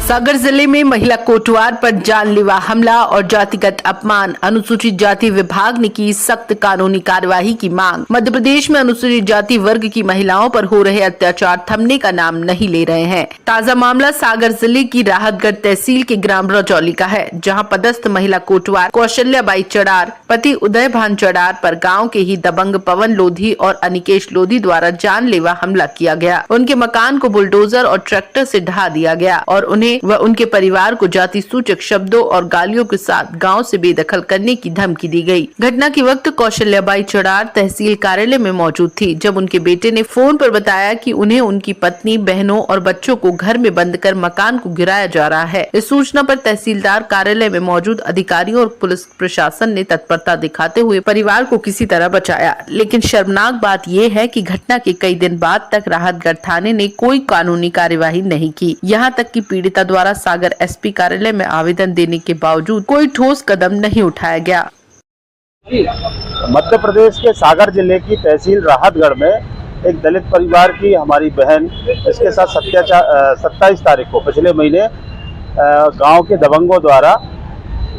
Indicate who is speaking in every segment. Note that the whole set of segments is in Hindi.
Speaker 1: सागर जिले में महिला कोटवार पर जानलेवा हमला और जातिगत अपमान, अनुसूचित जाति विभाग ने की सख्त कानूनी कार्यवाही की मांग। मध्य प्रदेश में अनुसूचित जाति वर्ग की महिलाओं पर हो रहे अत्याचार थमने का नाम नहीं ले रहे हैं। ताजा मामला सागर जिले की राहतगढ़ तहसील के ग्राम रजौली का है, जहां पदस्थ महिला कोटवार कौशल्याबाई चड़ार पति उदय भान चड़ार पर गाँव के ही दबंग पवन लोधी और अनिकेश लोधी द्वारा जानलेवा हमला किया गया। उनके मकान को बुलडोजर और ट्रैक्टर से ढहा दिया गया और उन्हें व उनके परिवार को जाति सूचक शब्दों और गालियों के साथ गांव से बेदखल करने की धमकी दी गई। घटना के वक्त कौशल्याबाई चड़ार तहसील कार्यालय में मौजूद थी, जब उनके बेटे ने फोन पर बताया कि उन्हें उनकी पत्नी, बहनों और बच्चों को घर में बंद कर मकान को गिराया जा रहा है। इस सूचना पर तहसीलदार कार्यालय में मौजूद अधिकारियों और पुलिस प्रशासन ने तत्परता दिखाते हुए परिवार को किसी तरह बचाया। लेकिन शर्मनाक बात यह है कि घटना के कई दिन बाद तक राहतगढ़ थाने ने कोई कानूनी कार्यवाही नहीं की। यहाँ तक कि पीड़िता द्वारा सागर एसपी कार्यालय में आवेदन देने के बावजूद कोई ठोस कदम नहीं उठाया गया।
Speaker 2: मध्य प्रदेश के सागर जिले की तहसील राहतगढ़ में एक दलित परिवार की हमारी बहन, इसके साथ 27 तारीख को पिछले महीने गांव के दबंगों द्वारा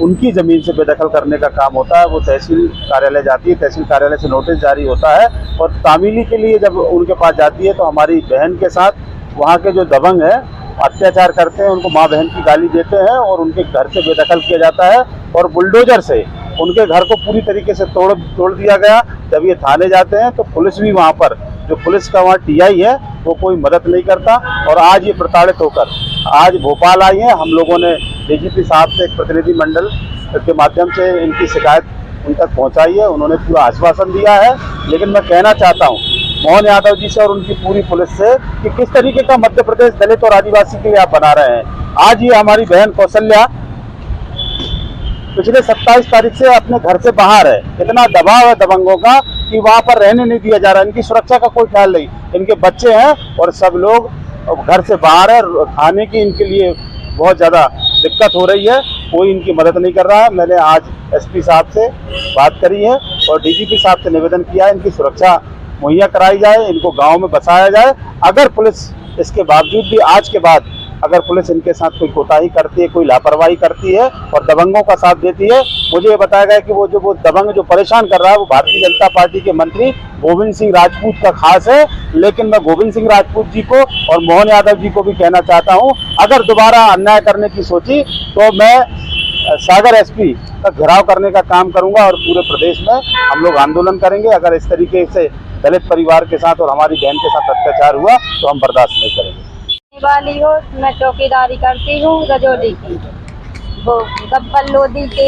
Speaker 2: उनकी ज़मीन से बेदखल करने का काम होता है। वो तहसील कार्यालय जाती है, तहसील कार्यालय से नोटिस जारी होता है और तामीली के लिए जब उनके पास जाती है तो हमारी बहन के साथ वहाँ के जो दबंग है अत्याचार करते हैं, उनको माँ बहन की गाली देते हैं और उनके घर से बेदखल किया जाता है और बुलडोजर से उनके घर को पूरी तरीके से तोड़ दिया गया। जब ये थाने जाते हैं तो पुलिस भी वहाँ पर, जो पुलिस का वहाँ टीआई है, वो कोई मदद नहीं करता और आज ये प्रताड़ित होकर आज भोपाल आई हैं। हम लोगों ने डीजीपी साहब से एक प्रतिनिधि मंडल के माध्यम से इनकी शिकायत उन तक पहुँचाई है। उन्होंने पूरा आश्वासन दिया है, लेकिन मैं कहना चाहता हूँ मोहन यादव जी से और उनकी पूरी पुलिस से कि किस तरीके का मध्य प्रदेश दलित और आदिवासी के लिए आप बना रहे हैं। आज ये हमारी बहन कौशल्या पिछले 27 तारीख से अपने घर से बाहर है। इतना दबाव है दबंगों का कि वहाँ पर रहने नहीं दिया जा रहा है। इनकी सुरक्षा का कोई ख्याल नहीं, इनके बच्चे हैं और सब लोग घर से बाहर है। खाने की इनके लिए बहुत ज़्यादा दिक्कत हो रही है, कोई इनकी मदद नहीं कर रहा है। मैंने आज एसपी साहब से बात करी है और डीजीपी साहब से निवेदन किया है इनकी सुरक्षा मुहैया कराई जाए, इनको गांव में बसाया जाए। अगर पुलिस इसके बावजूद भी आज के बाद अगर पुलिस इनके साथ कोई कोताही करती है, कोई लापरवाही करती है और दबंगों का साथ देती है, मुझे ये बताया गया कि वो दबंग जो परेशान कर रहा है वो भारतीय जनता पार्टी के मंत्री गोविंद सिंह राजपूत का खास है। लेकिन मैं गोविंद सिंह राजपूत जी को और मोहन यादव जी को भी कहना चाहता हूँ, अगर दोबारा अन्याय करने की सोची तो मैं सागर एसपी का घेराव करने का काम करूंगा और पूरे प्रदेश में हम लोग आंदोलन करेंगे। अगर इस तरीके से दलित परिवार के साथ और हमारी बहन के साथ अत्याचार हुआ तो हम बर्दाश्त नहीं करेंगे।
Speaker 3: वाली हो, मैं चौकीदारी करती हूँ रजौली की। वो गब्बर लोधी के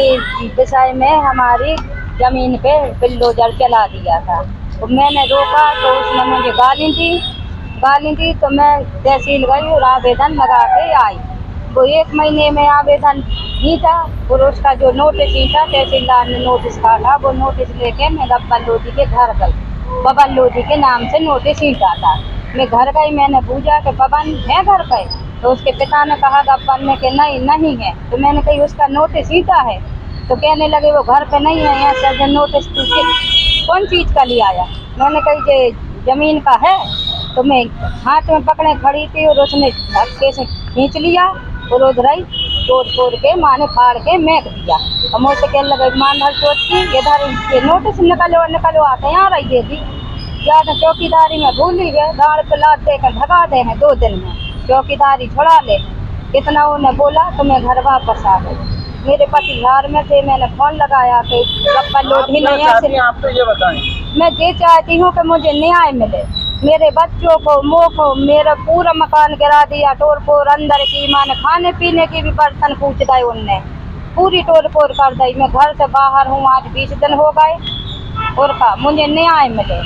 Speaker 3: विषय में हमारी जमीन पे बुलडोजर चला दिया था, तो मैंने रोका तो उसने मुझे गाली दी तो मैं तहसील गई और आवेदन लगा के आई। वो 1 महीने में आवेदन नहीं था और उसका जो नोटिस ही था, तहसीलदार ने नोटिस काटा। वो नोटिस लेके मैं गब्बर लोधी के घर गई, पवन लोधी के नाम से नोटिस ही था। मैं घर गई, मैंने पूछा कि पवन है घर पे, तो उसके पिता ने कहा गब्बर ने कि नहीं है। तो मैंने कही उसका नोटिस ईटा है, तो कहने लगे वो घर पे नहीं है। यहाँ से नोटिस कौन चीज़ का लिया आया? मैंने कही ये जमीन का है। तो मैं हाथ में पकड़े खड़ी थी और उसने धक्के से खींच लिया और उधर ही तोड़ के माने फाड़ के मेक दिया। और मुझसे कहने लगे मान हर सोचती इधर ये नोटिस निकलो आते यहाँ रही देती। ज़्यादा चौकीदारी में भूल ही गए, गाड़ पे लाद दे कर भगा दे हैं 2 दिन में, चौकीदारी छोड़ा ले। इतना उन्हें बोला तो मैं घर वापस आ गई। मेरे पति घर में थे, मैंने फोन लगाया कि गब्बर लोधी नहीं है।
Speaker 2: आप तो ये बताएं,
Speaker 3: मैं ये चाहती हूँ कि मुझे न्याय मिले। मेरे बच्चों को, मुँह को, मेरा पूरा मकान गिरा दिया, तोड़ फोड़ अंदर की, माने खाने पीने की भी बर्तन पूछ गए उनने, पूरी तोड़ फोड़ कर दी। मैं घर से बाहर हूँ आज 20 दिन हो गए और का मुझे न्याय मिले।